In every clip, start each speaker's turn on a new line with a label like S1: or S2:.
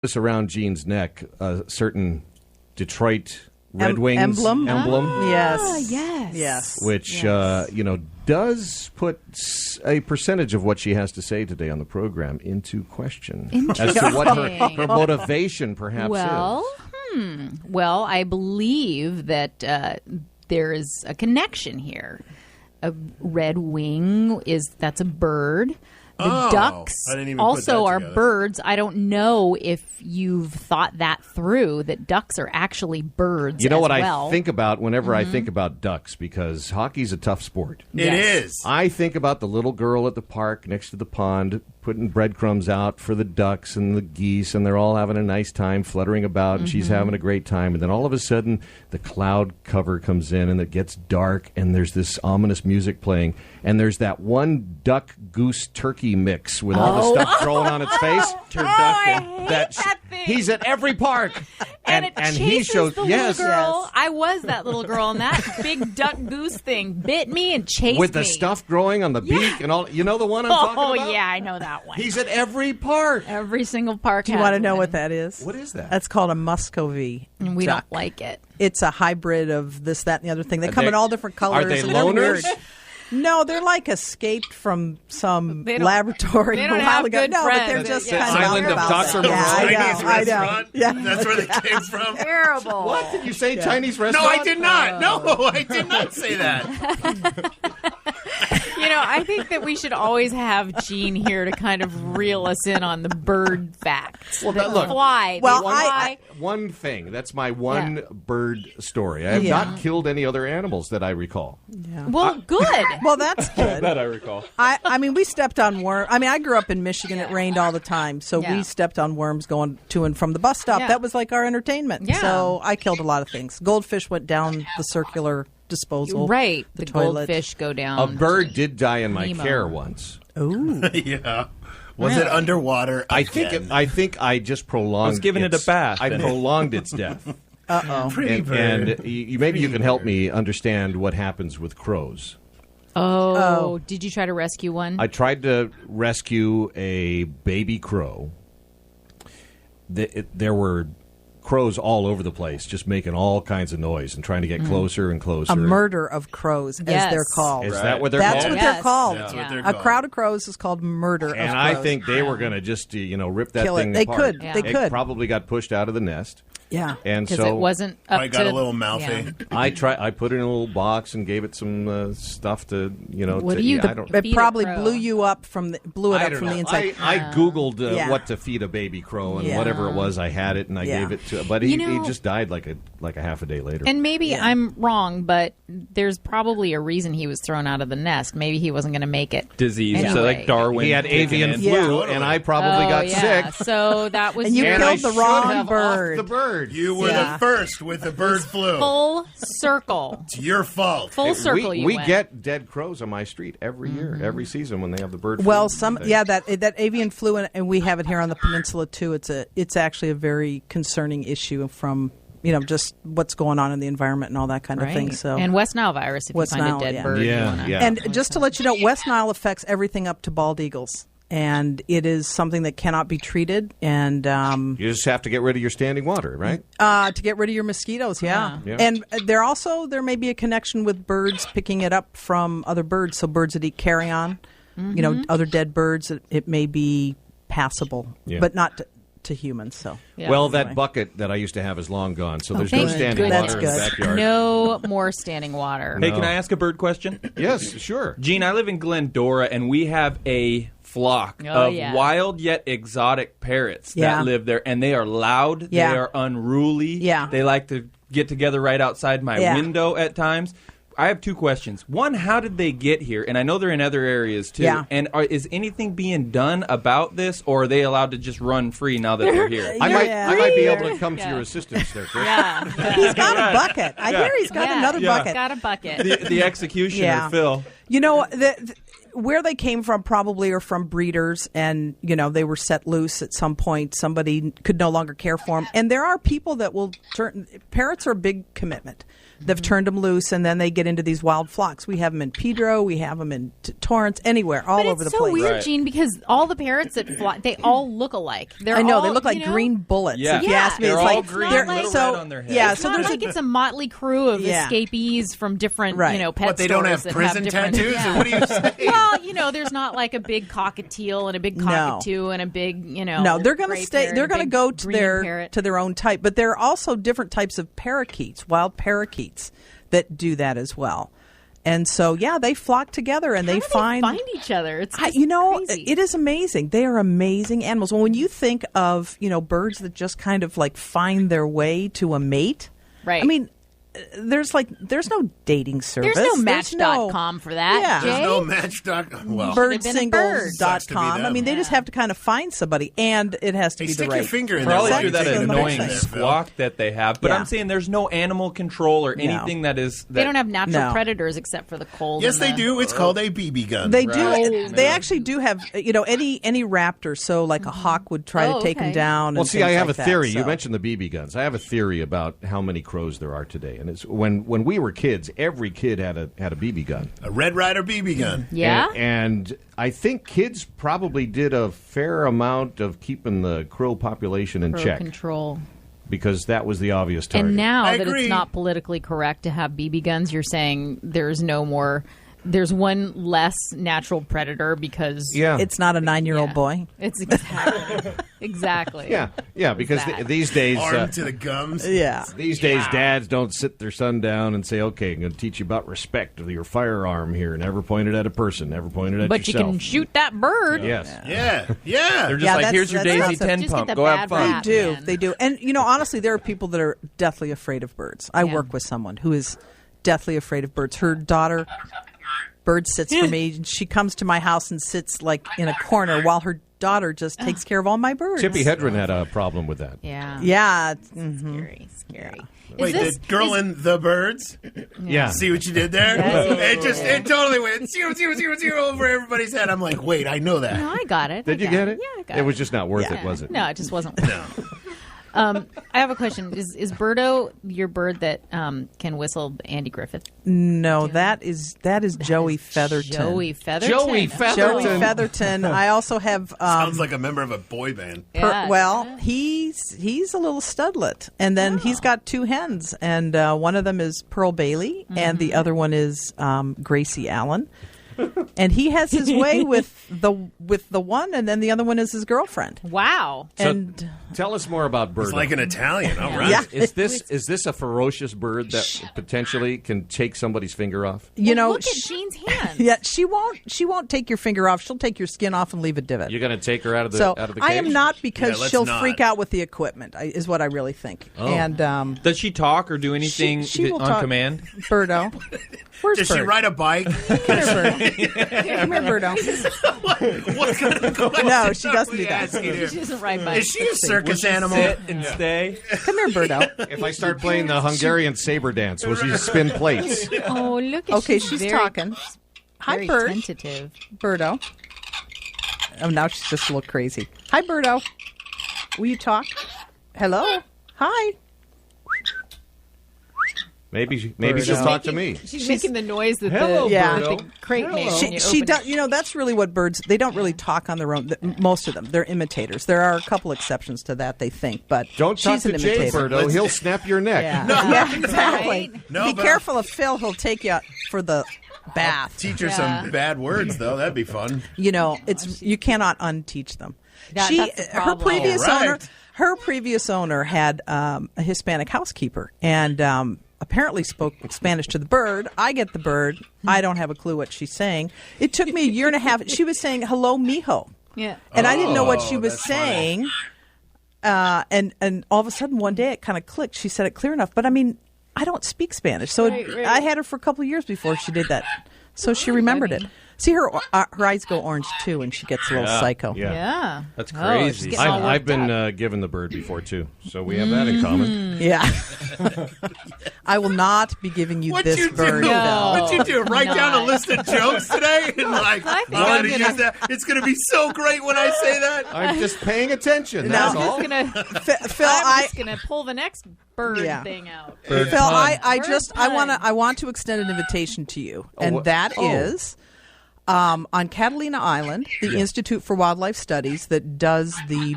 S1: This around Gene's neck, a certain Detroit Red Wings
S2: emblem.
S3: Yes.
S1: Which does put a percentage of what she has to say today on the program into question as to what her motivation perhaps is.
S3: Well, I believe that there is a connection here. A red wing that's a bird. The ducks also are birds. I don't know if you've thought that through, that ducks are actually birds.
S1: You know what
S3: I
S1: think about whenever I think about ducks, because hockey's a tough sport.
S4: It is.
S1: I think about the little girl at the park next to the pond putting breadcrumbs out for the ducks and the geese, and they're all having a nice time fluttering about, and she's having a great time. And then all of a sudden, the cloud cover comes in, and it gets dark, and there's this ominous music playing, and there's that one duck, goose, turkey mix with all the stuff growing on its face.
S3: that thing.
S1: He's at every park.
S3: And
S1: he shows
S3: the little girl. I was that little girl, and that big duck goose thing bit me and chased me.
S1: With the stuff growing on the beak and all. You know the one I'm talking about?
S3: Oh, yeah, I know that one.
S1: He's at every park.
S3: Every single park.
S2: Do you want to know what that is?
S1: What is that?
S2: That's called a Muscovy.
S3: And we
S2: duck.
S3: don't like it.
S2: It's a hybrid of this, that, and the other thing. They come in all different colors.
S1: Are they
S2: and they're
S1: loners?
S2: weird. No, they're like escaped from some laboratory
S3: they
S2: a
S3: don't
S2: while
S3: have
S2: ago.
S3: good
S2: No, but they're
S3: friends.
S2: just
S4: The
S2: kind of
S4: island
S2: out
S4: of
S2: about
S4: Dr.
S2: that.
S4: Chinese restaurant?
S2: Yeah.
S4: That's where they came from?
S3: Terrible.
S1: What? Did you say Chinese
S4: No,
S1: restaurant?
S4: I did not. No, I did not say that.
S3: I think that we should always have Gene here to kind of reel us in on the bird facts.
S1: Well,
S3: the
S1: look,
S3: fly.
S2: well,
S1: one thing. That's my one bird story. I have not killed any other animals that I recall.
S2: Yeah.
S3: Well, good.
S2: Well, that's good.
S5: That I recall.
S2: I mean, we stepped on worms. I mean, I grew up in Michigan. It rained all the time. So we stepped on worms going to and from the bus stop.
S3: Yeah.
S2: That was like our entertainment.
S3: Yeah.
S2: So I killed a lot of things. Goldfish went down the circular disposal.
S3: Right. The
S2: toilet.
S3: goldfish go down.
S1: A bird did die in my
S3: Nemo.
S1: care once.
S2: Ooh.
S4: Yeah. Was it underwater?
S1: I think I just prolonged.
S5: I was giving it a bath.
S1: I prolonged its death.
S4: Pretty bird.
S1: And maybe you can help me understand what happens with crows.
S3: Oh. Did you try to rescue one?
S1: I tried to rescue a baby crow. There were crows all over the place, just making all kinds of noise and trying to get closer and closer.
S2: A murder of crows, as they're called.
S1: Is that what they're
S2: That's
S1: called?
S2: what they're called.
S4: That's what they're
S2: A
S4: called.
S2: crowd of crows is called murder of crows.
S1: And I think they were going to just, rip that
S2: Kill it.
S1: thing
S2: They
S1: apart.
S2: could. They
S1: It
S2: could.
S1: probably got pushed out of the nest.
S2: Yeah.
S1: And
S3: Because
S1: so
S3: it wasn't up
S4: I
S3: to...
S4: got a little mouthy.
S3: Yeah.
S1: I put it in a little box and gave it some stuff to,
S3: What
S1: to
S3: do you-
S1: eat. I don't
S2: It
S3: Feed a
S2: probably
S3: crow.
S2: blew it up from the
S1: know.
S2: inside.
S1: I Googled
S2: Yeah.
S1: what to feed a baby crow, and
S2: Yeah.
S1: whatever it was, I had it, and I
S2: Yeah.
S1: gave it to. But he just died like a half a day later.
S3: And maybe I'm wrong, but there's probably a reason he was thrown out of the nest. Maybe he wasn't going to make it.
S5: Disease.
S3: Anyway.
S5: So like Darwin.
S1: he had avian
S5: kicking
S1: flu,
S5: in.
S4: Totally.
S1: and I probably got sick.
S3: So that was
S2: And you
S3: your
S1: And I
S2: killed the
S1: should
S2: wrong
S1: have
S2: bird.
S1: offed the bird.
S4: You were the first with the bird flu.
S3: full circle.
S4: It's your fault.
S3: Full circle you
S1: we
S3: went.
S1: get dead crows on my street every year, every season when they have the bird flu.
S2: Well,
S1: thing.
S2: that avian flu, and we have it here on the peninsula too. It's actually a very concerning issue from just what's going on in the environment and all that kind of thing. So
S3: And West Nile virus, if
S2: West
S3: you find
S2: Nile,
S3: a dead
S2: yeah.
S3: bird. you
S1: Yeah,
S3: wanna-
S1: yeah.
S2: And just to let you know, West Nile affects everything up to bald eagles, and it is something that cannot be treated. And
S1: You just have to get rid of your standing water, right?
S2: to get rid of your mosquitoes, yeah.
S1: Yeah.
S2: And there may be a connection with birds picking it up from other birds. So birds that eat carrion, other dead birds, it may be passable,
S1: Yeah.
S2: but not to humans. So
S3: Yeah.
S1: Well, that bucket that I used to have is long gone, so there's no
S3: thank
S1: standing
S3: goodness.
S1: water in the
S2: That's
S1: backyard.
S3: No more standing water.
S5: Hey, can I ask a bird question?
S1: Yes, sure.
S5: Gene, I live in Glendora, and we have a flock of wild yet exotic parrots that live there, and they are loud.
S2: Yeah.
S5: They are unruly.
S2: Yeah.
S5: They like to get together right outside my window at times. I have two questions. One, how did they get here? And I know they're in other areas, too.
S2: Yeah.
S5: And is anything being done about this, or are they allowed to just run free now that they're here?
S1: I might be able to come to your assistance there, Chris.
S3: Yeah.
S2: he's got a bucket. I hear he's got another bucket.
S3: Got a bucket.
S5: The executioner,
S2: Yeah.
S5: Phil.
S2: where they came from probably are from breeders, and they were set loose at some point. Somebody could no longer care for them, and there are people that will turn. Parrots are a big commitment. They've turned them loose, and then they get into these wild flocks. We have them in Pedro, we have them in Torrance, anywhere, all over the place.
S3: It's so weird, Gene, because all the parrots that fly, they all look alike.
S2: I know, they look like green bullets.
S5: Yeah.
S2: If you ask me,
S5: they're
S2: it's
S5: all
S2: like
S5: green,
S3: they're
S5: little
S3: so,
S5: red on their head.
S2: Yeah,
S3: it's
S2: so
S3: not
S2: there's
S3: like it's a motley crew of escapees from different, pet
S4: What, they don't have
S3: stores that
S4: prison
S3: different,
S4: tattoos?
S3: Yeah.
S4: Or what are you saying?
S3: Well, there's not like a big cockatiel and a big cockatoo and a big,
S2: No, they're going to stay. They're going to go to
S3: parrot.
S2: their own type. But there are also different types of parakeets, wild parakeets, that do that as well. And so, they flock together and
S3: How
S2: they
S3: do
S2: find
S3: each other. It's just crazy.
S2: It is amazing. They are amazing animals. Well, when you think of birds that just kind of like find their way to a mate,
S3: right?
S2: I mean, there's no dating service.
S3: There's no Match.com for that.
S2: Yeah.
S3: Jay?
S4: There's no Match.com. Well,
S2: Birdsingles.com. I mean, they just have to kind of find somebody, and it has to be the
S4: stick
S2: right.
S4: your finger in
S5: For
S4: there.
S5: all
S4: while
S5: you
S4: you're
S5: that
S4: taking the
S5: annoying
S4: picture there, Phil.
S5: squawk that they have, but
S2: Yeah.
S5: I'm saying there's no animal control or anything that is.
S3: They don't have natural
S2: No.
S3: predators except for the cold.
S4: Yes,
S3: and
S4: they
S3: the-
S4: do. It's called a BB gun.
S2: They do.
S5: Right.
S2: They actually do have, any raptor. So, like a hawk would try to take them down.
S1: Well,
S2: and
S1: see, I
S2: things
S1: have
S2: like
S1: a theory.
S2: that,
S1: You
S2: so.
S1: mentioned the BB guns. I have a theory about how many crows there are today, and it's when we were kids, every kid had a BB gun.
S4: A Red Ryder BB gun.
S3: Yeah.
S1: And I think kids probably did a fair amount of keeping the crow population in
S3: Crow
S1: check
S3: control.
S1: because that was the obvious target.
S3: And now
S4: I
S3: that
S4: agree.
S3: it's not politically correct to have BB guns, you're saying there's no more. There's one less natural predator because
S2: It's not a 9-year-old
S3: Yeah.
S2: boy.
S3: It's exactly.
S1: Yeah, because
S3: Bad.
S1: these days,
S4: Armed to the gums.
S2: Yeah.
S1: these days, dads don't sit their son down and say, "Okay, I'm going to teach you about respect with your firearm here. Never point it at a person. Never point it at
S3: But
S1: yourself."
S3: you can shoot that bird.
S1: Yes.
S4: Yeah.
S5: They're just
S2: Yeah,
S5: like,
S2: that's-
S5: here's your
S2: that's
S5: Daisy
S2: not so-
S5: 10
S3: Just
S5: pump.
S3: get the
S5: Go have
S3: bad
S5: fun.
S3: rap.
S2: They do.
S3: Man.
S2: They do. And, honestly, there are people that are deathly afraid of birds. I work with someone who is deathly afraid of birds. Her daughter, bird sits for me. And she comes to my house and sits like in a corner while her daughter just takes care of all my birds.
S1: Chippy Hedren had a problem with that.
S3: Yeah.
S2: Yeah.
S3: Scary.
S4: Wait, the girl in the birds?
S1: Yeah.
S4: See what you did there? It totally went 0, 0, 0, 0 over everybody's head. I'm like, wait, I know that.
S3: No, I got it.
S1: Did you get it?
S3: Yeah, I got it.
S1: It was just not worth
S2: Yeah.
S1: it, was it?
S3: No, it just wasn't. I have a question. Is Birdo your bird that can whistle Andy Griffith?
S2: No, that is Joey Featherton.
S3: Joey Featherton.
S1: Joey Featherton.
S2: Joey Featherton. I also have.
S4: Sounds like a member of a boy band.
S3: Yeah.
S2: He's a little studlet, and then he's got 2 hens, and one of them is Pearl Bailey, and the other one is Gracie Allen. And he has his way with the one, and then the other one is his girlfriend.
S3: Wow.
S2: And
S1: Tell us more about Birdo.
S4: It's like an Italian. All right.
S2: Yeah.
S1: Is this a ferocious bird that potentially can take somebody's finger off?
S3: Look at Jean's hands.
S2: Yeah, she won't take your finger off. She'll take your skin off and leave a divot.
S1: You're going to take her out of the
S2: So
S1: cage?
S2: I am not, because
S4: Yeah, let's
S2: she'll
S4: not.
S2: freak out with the equipment. Is what I really think.
S1: Oh.
S2: And
S5: Does she talk or do anything
S2: she will
S5: on
S2: talk.
S5: command?
S2: Birdo, where's
S4: Does
S2: Bird?
S4: she ride a bike?
S2: Come here, Birdo. Come here, Birdo.
S4: What kind of question
S2: No, she
S4: are
S2: does't
S4: we
S2: do that.
S4: asking here?
S3: She doesn't ride by.
S4: Is she a circus
S5: Will she
S4: animal?
S5: sit and stay?
S2: Come here, Birdo.
S1: If I start playing the Hungarian saber dance, will she spin plates?
S3: Oh, look at
S2: Okay, she's
S3: very,
S2: talking. Hi,
S3: very
S2: Bird.
S3: tentative.
S2: Birdo. Oh, now she's just a little crazy. Hi, Birdo. Will you talk? Hello. Hi.
S1: Maybe she'll talk to me.
S3: She's making the noise that
S5: Hello,
S2: Yeah.
S5: Birdo.
S3: the crate makes. when you
S2: She
S3: open
S2: does.
S3: it.
S2: That's really what birds. They don't really talk on their own. Most of them, they're imitators. There are a couple exceptions to that, they think, but
S1: Don't talk
S2: she's
S1: to
S2: an
S1: Jay,
S2: imitator.
S1: Birdo. He'll snap your neck.
S2: Yeah. Yeah, exactly.
S4: No,
S2: Be
S4: but
S2: careful of Phil. He'll take you for the bath.
S4: Teach her
S3: Yeah.
S4: some bad words, though. That'd be fun.
S2: It's you cannot unteach them.
S3: That's the
S2: Her
S3: problem.
S2: previous
S4: All right.
S2: owner. Her previous owner had a Hispanic housekeeper, and apparently spoke Spanish to the bird. I get the bird. I don't have a clue what she's saying. It took me a year and a half. She was saying, "Hello, mijo,"
S3: Yeah.
S2: and I didn't know what she
S4: Oh,
S2: was
S4: that's funny.
S2: saying. And all of a sudden, one day, it kind of clicked. She said it clear enough, but I mean, I don't speak Spanish, so
S3: Right.
S2: I had her for a couple of years before she did that. So she remembered it. See, her eyes go orange, too, and she gets a little psycho.
S3: Yeah.
S5: That's crazy.
S1: I've been given the bird before, too, so we have that in common.
S2: Yeah. I will not be giving you this bird.
S3: No.
S4: What'd you do? Write down a list of jokes today? And like, I'm going to use that. It's going to be so great when I say that.
S1: I'm just paying attention. That's all.
S3: Phil, I'm just going to pull the next bird thing out.
S2: Phil, I want to extend an invitation to you, and that is on Catalina Island, the Institute for Wildlife Studies that does the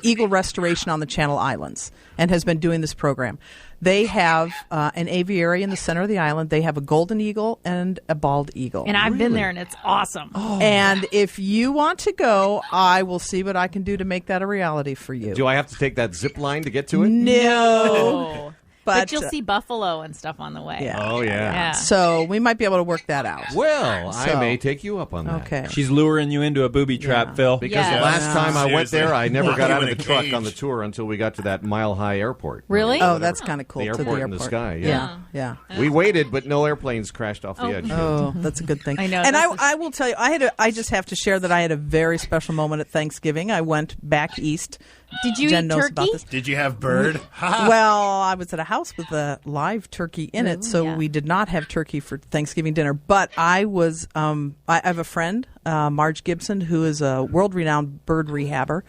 S2: eagle restoration on the Channel Islands and has been doing this program. They have an aviary in the center of the island. They have a golden eagle and a bald eagle.
S3: And I've been there, and it's awesome.
S2: Oh. And if you want to go, I will see what I can do to make that a reality for you.
S1: Do I have to take that zip line to get to it?
S2: No.
S3: But you'll see buffalo and stuff on the way.
S2: Yeah.
S1: Oh, yeah.
S2: So we might be able to work that out.
S1: Well, I may take you up on that.
S2: Okay.
S5: She's luring you into a booby trap, Phil.
S1: Because the last time I went there, I never got out of the truck
S4: cage.
S1: on the tour until we got to that mile-high airport.
S3: Really?
S2: Oh, that's kind of cool.
S1: The
S2: to
S1: airport
S2: the
S1: in the
S2: airport.
S1: sky,
S2: Yeah.
S1: We waited, but no airplanes crashed off the edge.
S2: Oh, that's a good thing.
S3: I know.
S2: And I will tell you, I just have to share that I had a very special moment at Thanksgiving. I went back east.
S3: Did you
S2: Jen
S3: eat
S2: knows
S3: turkey?
S2: about this.
S4: Did you have bird?
S2: Well, I was at a house with a live turkey in it, so
S3: yeah.
S2: we did not have turkey for Thanksgiving dinner. But I was, I have a friend, Marge Gibson, who is a world-renowned bird rehabber,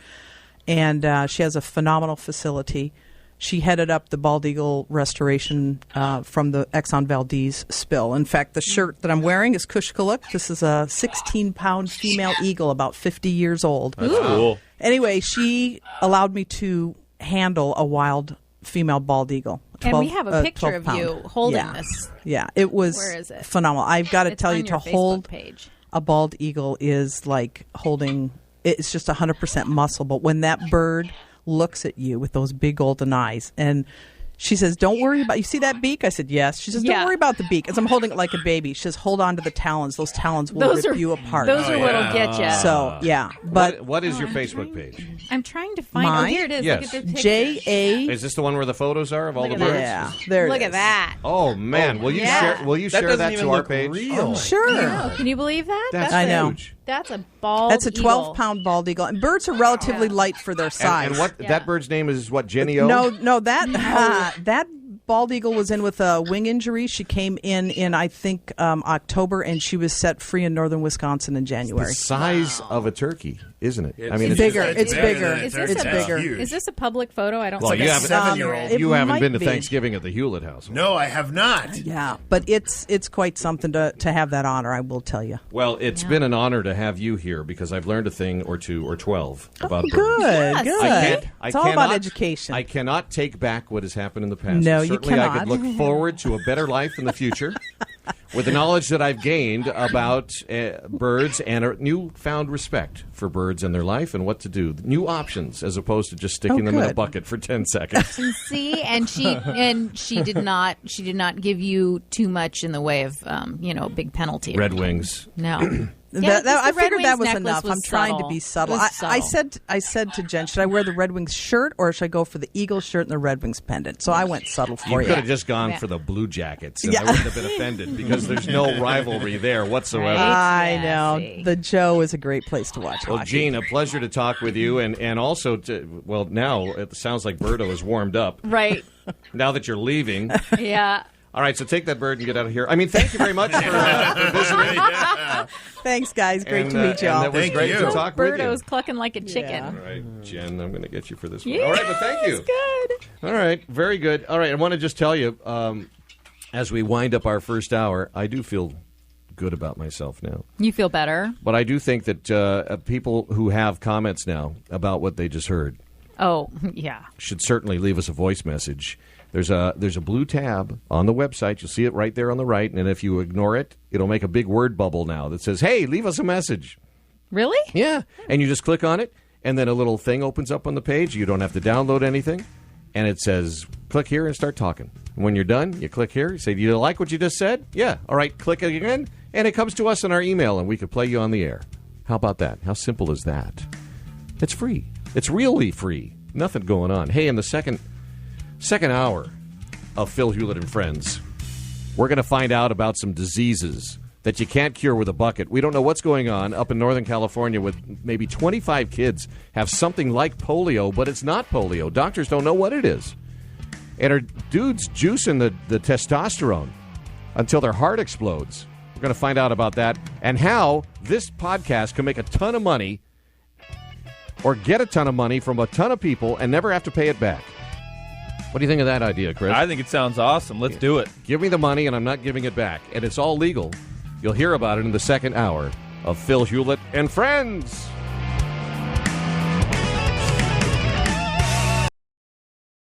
S2: and she has a phenomenal facility. She headed up the bald eagle restoration from the Exxon Valdez spill. In fact, the shirt that I'm wearing is Kushkaluk. This is a 16-pound female eagle, about 50 years old.
S5: That's cool.
S2: Anyway, she allowed me to handle a wild female bald eagle. 12,
S3: and we have a picture of
S2: 12
S3: you
S2: pound.
S3: holding this.
S2: Yeah, it was
S3: Where is it?
S2: phenomenal. I've got to
S3: It's
S2: tell
S3: on
S2: you,
S3: your
S2: to
S3: Facebook
S2: hold
S3: page.
S2: a bald eagle is like holding, it's just 100% muscle. But when that bird looks at you with those big golden eyes, and she says, "Don't worry about, you see that beak?" I said, "Yes." She says, "Don't worry about the beak." As I'm holding it like a baby, she says, "Hold on to the talons. Those talons will rip you apart."
S3: Those are what'll get you.
S2: So, yeah. But
S1: what is your Facebook page?
S3: I'm trying to find.
S2: Mine?
S3: Oh, here it is.
S1: Yes.
S3: Look at the picture.
S2: J-A.
S1: Is this the one where the photos are of all the
S3: at
S1: birds?
S3: that.
S2: Yeah, there it
S3: Look
S2: is.
S3: at that.
S1: Oh man, will you
S3: Yeah.
S1: share? Will you
S5: That
S1: share
S5: doesn't
S1: that
S5: even
S1: to our
S5: look
S1: page?
S5: real.
S2: Sure.
S3: Oh, can you believe that?
S1: That's
S2: I know.
S1: huge.
S3: That's a bald
S2: That's a
S3: eagle.
S2: 12-pound bald eagle. And birds are relatively light for their size.
S1: And what
S3: Yeah.
S1: that bird's name is? What, Jenny O?
S2: No, that bald eagle was in with a wing injury. She came in I think October, and she was set free in northern Wisconsin in January.
S1: The size of a turkey, isn't it?
S2: It's bigger. It's bigger.
S3: Is this
S2: It's
S3: a-
S2: bigger.
S4: huge.
S3: Is this a public photo? I don't
S1: Well,
S3: see
S1: you
S3: it.
S1: haven't-
S4: 7-year-old.
S2: It
S1: You haven't
S2: might
S1: been to
S2: be.
S1: Thanksgiving at the Hulett house.
S4: No, I have not.
S2: Yeah, but it's quite something to have that honor, I will tell you.
S1: Well, it's been an honor to have you here because I've learned a thing or two or 12 about birds.
S2: Good, good.
S1: I
S2: It's all about
S1: cannot-
S2: education.
S1: I cannot take back what has happened in the past.
S2: No, you
S1: Certainly I could
S2: cannot.
S1: look forward to a better life in the future with the knowledge that I've gained about birds and a newfound respect for birds and their life and what to do. New options as opposed to just sticking them in a
S2: good.
S1: bucket for 10 seconds.
S3: See, and she did not give you too much in the way of big penalty.
S1: Red Wings.
S3: No.
S2: I
S3: the Red
S2: figured that
S3: Wings
S2: was
S3: necklace
S2: enough.
S3: was
S2: I'm trying to
S3: subtle.
S2: be subtle.
S3: It was
S2: I
S3: subtle.
S2: said to Jen, should I wear the Red Wings shirt or should I go for the Eagle shirt and the Red Wings pendant? So I went subtle
S1: You
S2: for
S1: could
S2: you.
S1: have just gone
S3: Yeah.
S1: for the Blue Jackets, and I wouldn't have been offended because there's no rivalry there whatsoever.
S3: Right.
S2: I
S3: Yeah,
S2: know.
S3: see.
S2: The Joe is a great place to watch
S1: Well,
S2: hockey.
S1: Gene, a pleasure to talk with you, and also, now it sounds like Berto is warmed up
S3: Right.
S1: now that you're leaving.
S3: Yeah.
S1: All right, so take that bird and get out of here. I mean, thank you very much for visiting.
S2: Thanks, guys. Great
S1: And,
S2: to meet
S1: and
S2: y'all.
S1: it was
S4: Thank
S1: great
S4: you.
S1: to talk with you.
S3: Birdo's clucking like a chicken.
S2: Yeah.
S1: All right, Jen, I'm going to get you for this one.
S3: Yes,
S1: All right, but thank you.
S3: good.
S1: All right, very good. All right, I want to just tell you, as we wind up our first hour, I do feel good about myself now.
S3: You feel better?
S1: But I do think that people who have comments now about what they just heard
S3: Oh, yeah.
S1: should certainly leave us a voice message. There's a blue tab on the website. You'll see it right there on the right, and if you ignore it, it'll make a big word bubble now that says, "Hey, leave us a message."
S3: Really?
S1: Yeah, and you just click on it, and then a little thing opens up on the page. You don't have to download anything, and it says, "Click here and start talking." And when you're done, you click here. You say, "Do you like what you just said?" Yeah. All right, click it again, and it comes to us in our email, and we can play you on the air. How about that? How simple is that? It's free. It's really free. Nothing going on. Hey, in the second hour of Phil Hulett and Friends, we're going to find out about some diseases that you can't cure with a bucket. We don't know what's going on up in Northern California with maybe 25 kids have something like polio, but it's not polio. Doctors don't know what it is. And are dudes juicing the testosterone until their heart explodes? We're going to find out about that and how this podcast can make a ton of money or get a ton of money from a ton of people and never have to pay it back. What do you think of that idea, Chris?
S5: I think it sounds awesome. Let's do it.
S1: Give me the money and I'm not giving it back. And it's all legal. You'll hear about it in the second hour of Phil Hulett and Friends.